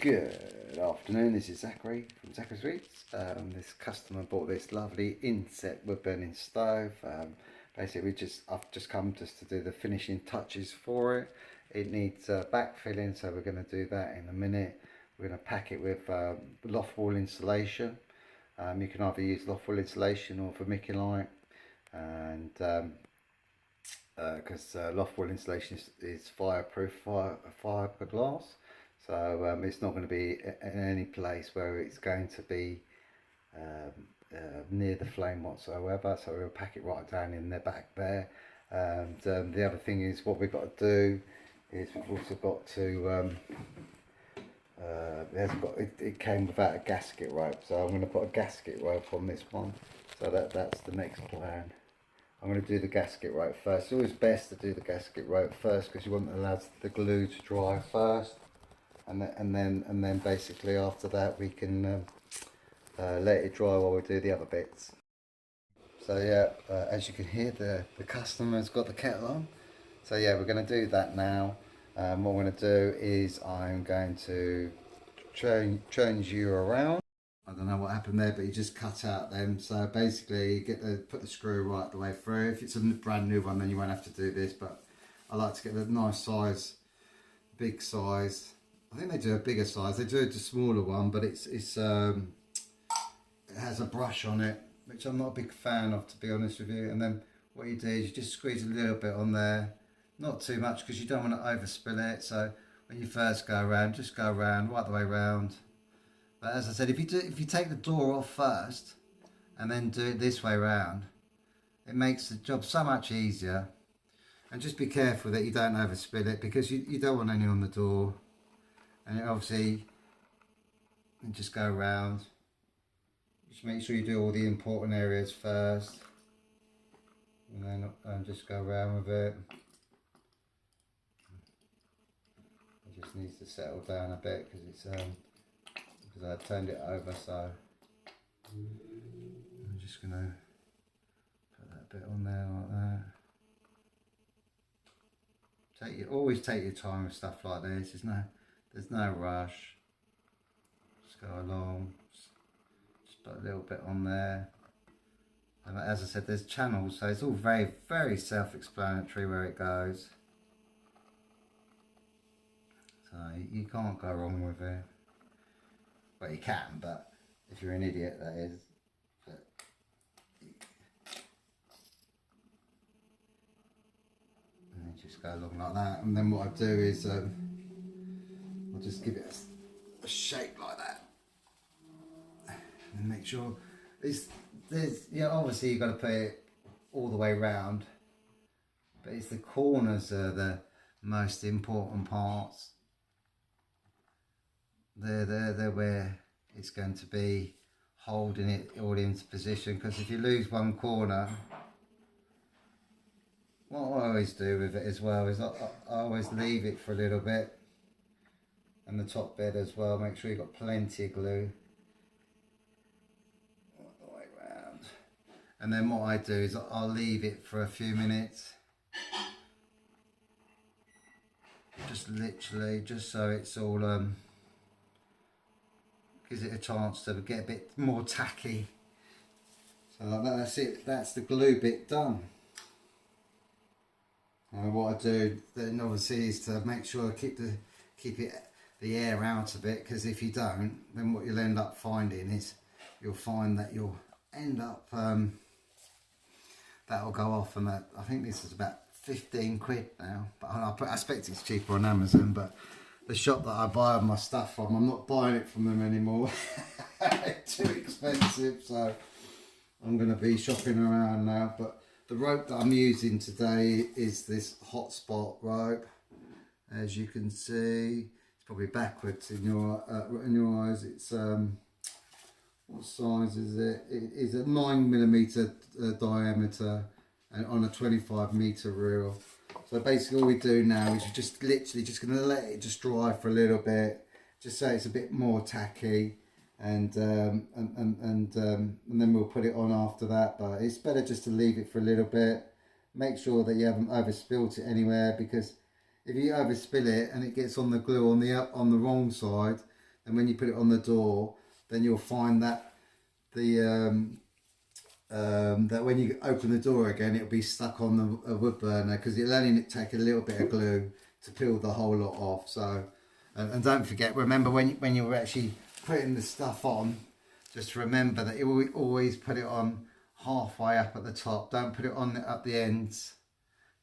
Good afternoon, this is Zachary from Zachary Sweets. This customer bought this lovely inset wood burning stove. Basically, I've just come to do the finishing touches for it. It needs backfilling, so we're going to do that in a minute. We're going to pack it with loft wall insulation. You can either use loft wall insulation or vermiculite, and because loft wall insulation is fireproof fiberglass, so it's not going to be in any place where it's going to be near the flame whatsoever. So we'll pack it right down in the back there. And the other thing is, what we've got to do is we've also got to it came without a gasket rope, so I'm going to put a gasket rope on this one. So that's the next plan. I'm going to do the gasket rope first. It's always best to do the gasket rope first because you want to allow the glue to dry first, and then basically after that we can let it dry while we do the other bits. So yeah, as you can hear, the customer's got the kettle on. So yeah, we're going to do that now. What I'm going to do is I'm going to change you around. I don't know what happened there, but you just cut out them. So basically, you put the screw right the way through. If it's a brand new one, then you won't have to do this. But I like to get the nice size, big size. I think they do a bigger size. They do a smaller one, but it has a brush on it, which I'm not a big fan of, to be honest with you. And then what you do is you just squeeze a little bit on there, not too much because you don't want to overspill it. So when you first go around, just go around right the way around. But as I said, if you take the door off first and then do it this way around, it makes the job so much easier. And just be careful that you don't overspill it because you don't want any on the door. And obviously, you just go around. Just make sure you do all the important areas first, and then just go around with it. It just needs to settle down a bit because it's because I turned it over, so I'm just going to put that bit on there like that. Always take your time with stuff like this. There's no rush. Just go along. Just put a little bit on there. And as I said, there's channels, so it's all very, very self-explanatory where it goes. So you can't go wrong with it. Well, you can, but if you're an idiot, that is. But and then just go along like that, and then what I do is I'll just give it a shape like that, and make sure obviously you've got to put it all the way round, but it's the corners are the most important parts. They're where it's going to be holding it all into position, because if you lose one corner, what I always do with it as well is I always leave it for a little bit, and the top bit as well. Make sure you've got plenty of glue all the way around, and then what I do is I'll leave it for a few minutes, just literally just so it's all gives it a chance to get a bit more tacky. So like that, that's it, that's the glue bit done. And what I do then obviously is to make sure I keep the air out of it, because if you don't, then what you'll end up finding is you'll find that you'll end up that'll go off, and that I think this is about 15 quid now, but I expect it's cheaper on Amazon, but the shop that I buy my stuff from, I'm not buying it from them anymore. Too expensive, so I'm going to be shopping around now. But the rope that I'm using today is this hotspot rope. As you can see, it's probably backwards in your eyes. It's what size is it? It is a 9mm diameter and on a 25 meter reel. So basically all we do now is we're just literally just going to let it just dry for a little bit, just so it's a bit more tacky, and then we'll put it on after that. But it's better just to leave it for a little bit. Make sure that you haven't overspilt it anywhere, because if you overspill it and it gets on the glue on the wrong side, and when you put it on the door, then you'll find that that when you open the door again, it'll be stuck on the wood burner, because it'll only take a little bit of glue to peel the whole lot off. So, and don't forget, remember when you're actually putting the stuff on, just remember that you always put it on halfway up at the top. Don't put it on at the ends.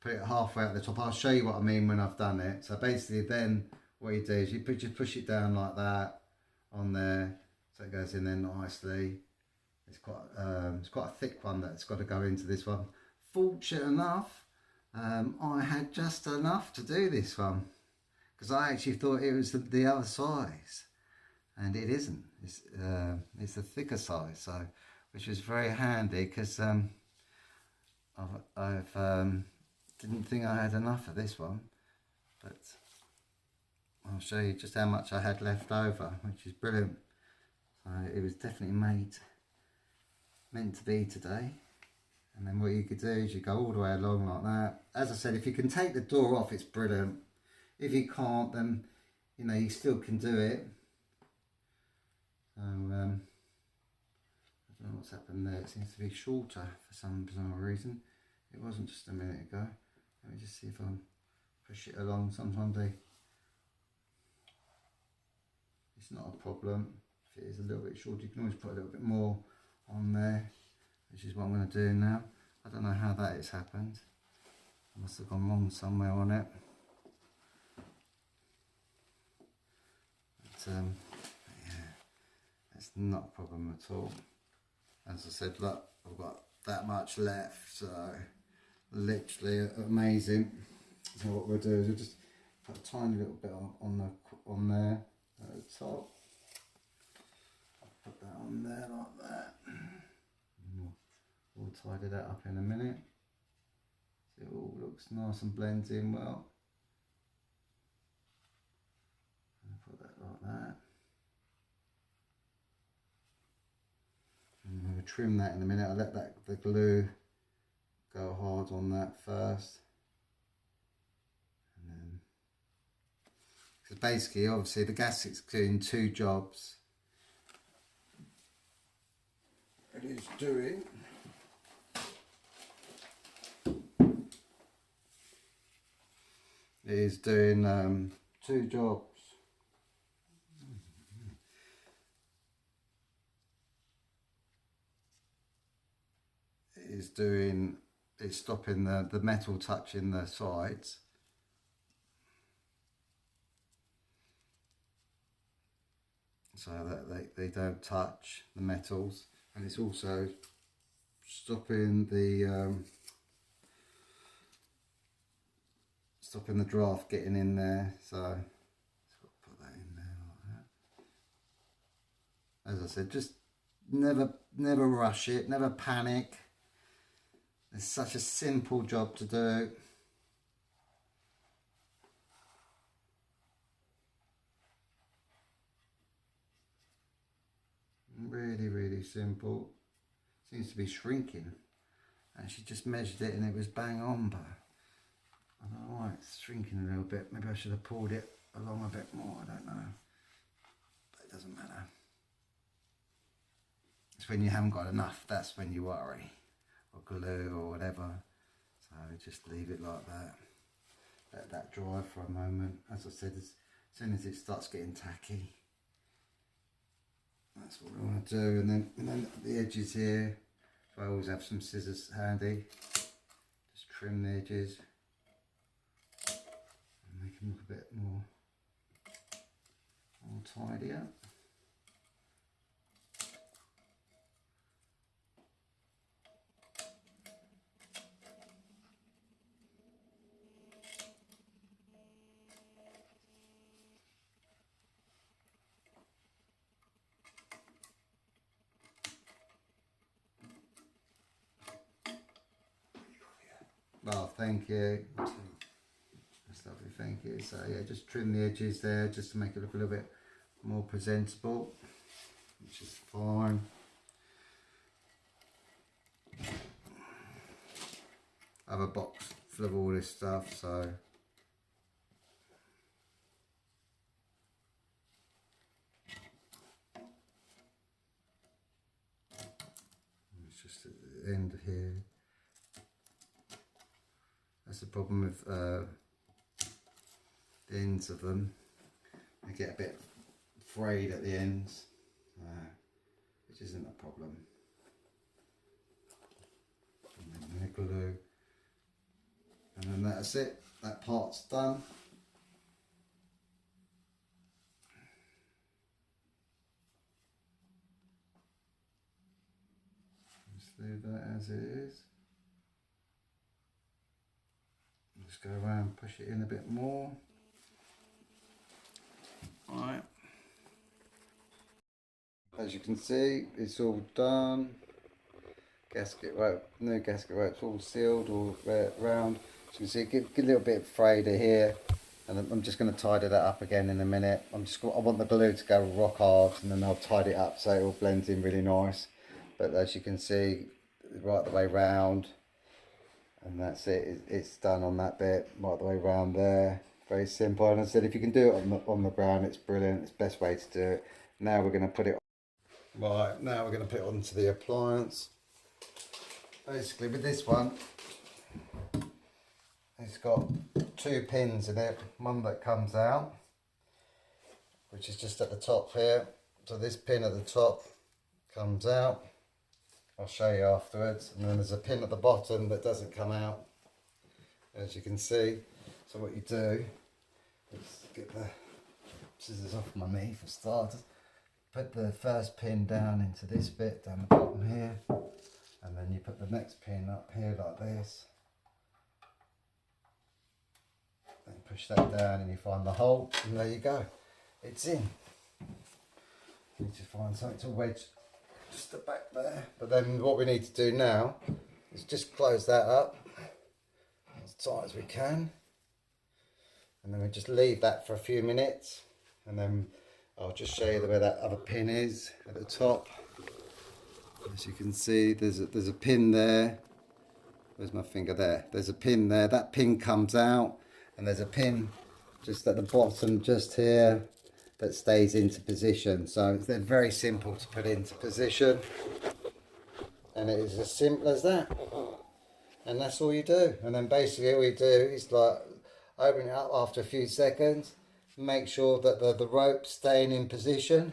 Put it halfway at the top. I'll show you what I mean when I've done it. So basically, then what you do is you just push it down like that on there, so it goes in there nicely. It's quite a thick one that's got to go into this one. Fortunate enough, I had just enough to do this one, because I actually thought it was the other size, and it isn't. It's the thicker size, so which was very handy, because I've didn't think I had enough of this one, but I'll show you just how much I had left over, which is brilliant. So it was definitely meant to be today. And then what you could do is you go all the way along like that. As I said, if you can take the door off, it's brilliant. If you can't, then you still can do it. So I don't know what's happened there. It seems to be shorter for some bizarre reason. It wasn't just a minute ago. Let me just see if I can push it along. Sometimes it's not a problem. If it is a little bit short, you can always put a little bit more on there, which is what I'm going to do now. I don't know how that has happened. I must have gone wrong somewhere on it. But yeah, that's not a problem at all. As I said, look, I've got that much left, so literally amazing. So what we'll do is we'll just put a tiny little bit on there at the top. Put that on there like that. We'll tidy that up in a minute. So it all looks nice and blends in well. Put that like that. And we'll trim that in a minute. I'll let the glue go hard on that first. And then, because basically, obviously, the gasket's doing two jobs. It is doing two jobs. It's stopping the metal touching the sides, so that they don't touch the metals, and it's also stopping the draft getting in there. So let's put that in there like that. As I said, just never rush it, never panic. It's such a simple job to do. Really, really simple. Seems to be shrinking. And she just measured it and it was bang on, but I don't know why it's shrinking a little bit. Maybe I should have pulled it along a bit more, I don't know. But it doesn't matter. It's when you haven't got enough, that's when you worry. Or glue or whatever. So just leave it like that. Let that dry for a moment. As I said, as soon as it starts getting tacky, that's what we want to do. And then the edges here, I always have some scissors handy. Just trim the edges and make them look a bit more tidier. Oh, thank you. That's lovely, thank you. So yeah, just trim the edges there just to make it look a little bit more presentable, which is fine. I have a box full of all this stuff, so the end here. That's the problem with the ends of them. They get a bit frayed at the ends, which isn't a problem. And then the glue, and then that's it. That part's done. Just leave that as it is. Just go around, push it in a bit more. Alright. As you can see, it's all done. Gasket rope, new gasket rope's all sealed, all round. As you can see, get a little bit frayed here, and I'm just going to tidy that up again in a minute. I want the glue to go rock hard, and then I'll tidy it up so it all blends in really nice. But as you can see, right the way round, and that's it. It's done on that bit, right the way round there. Very simple. And I said, if you can do it on the ground, it's brilliant. It's the best way to do it. Now we're going to put it. Right, now we're going to put it onto the appliance. Basically, with this one, it's got 2 pins in it. One that comes out, which is just at the top here. So this pin at the top comes out. I'll show you afterwards. And then there's a pin at the bottom that doesn't come out, as you can see. So what you do is get the scissors off my knee for starters. Put the first pin down into this bit down the bottom here, and then you put the next pin up here like this. Then push that down and you find the hole, and there you go. It's in. You need to find something to wedge just the back there. But then what we need to do now is just close that up as tight as we can. And then we just leave that for a few minutes, and then I'll just show you where that other pin is at the top. As you can see, there's a pin there. Where's my finger? There. There's a pin there. That pin comes out, and there's a pin just at the bottom, just here, that stays into position. So they're very simple to put into position, and it is as simple as that. And that's all you do. And then basically all you do is like open it up after a few seconds, make sure that the rope's staying in position,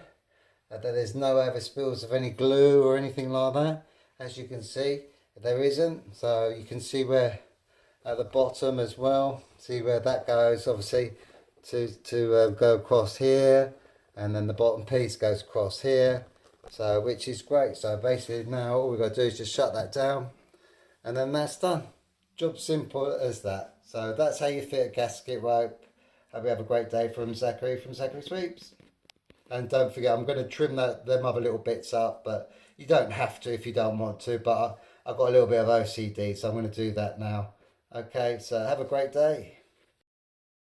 that there's no overspills of any glue or anything like that. As you can see, there isn't. So you can see where at the bottom as well, see where that goes, obviously to go across here, and then the bottom piece goes across here, so which is great. So basically now all we've got to do is just shut that down, and then that's done. Job simple as that. So that's how you fit a gasket rope. Hope you have a great day from Zachary Sweeps. And don't forget, I'm going to trim them other little bits up, but you don't have to if you don't want to. But I've got a little bit of OCD, so I'm going to do that now. Okay, so have a great day.